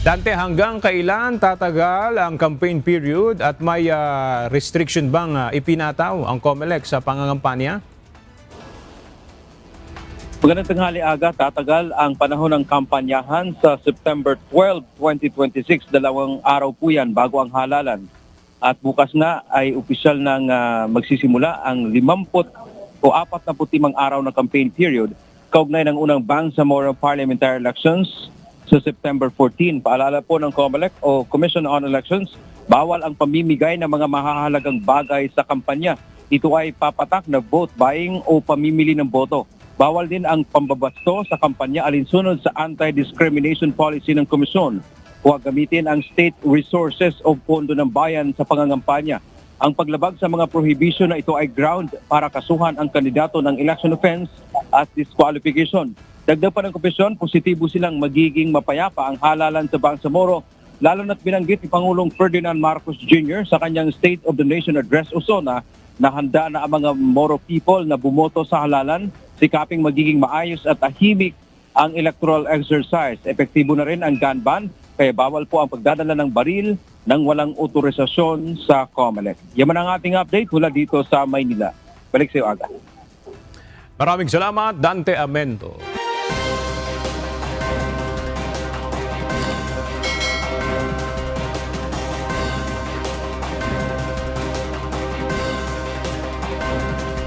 Dante, hanggang kailan tatagal ang campaign period at may restriction bang ipinataw ang COMELEC sa pangangampanya? Magandang tanghali aga, tatagal ang panahon ng kampanyahan sa September 12, 2026. 2 araw po yan bago ang halalan. At bukas na ay opisyal nang magsisimula ang 50 o 45 araw na campaign period kaugnay ng unang Bangsamoro parliamentary elections sa September 14. Paalala po ng COMELEC o Commission on Elections, bawal ang pamimigay ng mga mahahalagang bagay sa kampanya. Ito ay papatak na vote buying o pamimili ng boto. Bawal din ang pambabasto sa kampanya alinsunod sa anti-discrimination policy ng komisyon. Huwag gamitin ang state resources o pondo ng bayan sa pangangampanya. Ang paglabag sa mga prohibition na ito ay ground para kasuhan ang kandidato ng election offense at disqualification. Dagdag pa ng komisyon, positibo silang magiging mapayapa ang halalan sa Bangsamoro, lalo na't binanggit ni Pangulong Ferdinand Marcos Jr. sa kanyang State of the Nation Address Osona na handa na ang mga Moro people na bumoto sa halalan, sikaping magiging maayos at tahimik ang electoral exercise. Epektibo na rin ang gun ban, kaya bawal po ang pagdadala ng baril nang walang otorisasyon sa COMELEC. Yaman ang ating update mula dito sa Maynila. Balik sa iyo, Aga. Maraming salamat, Dante Amento.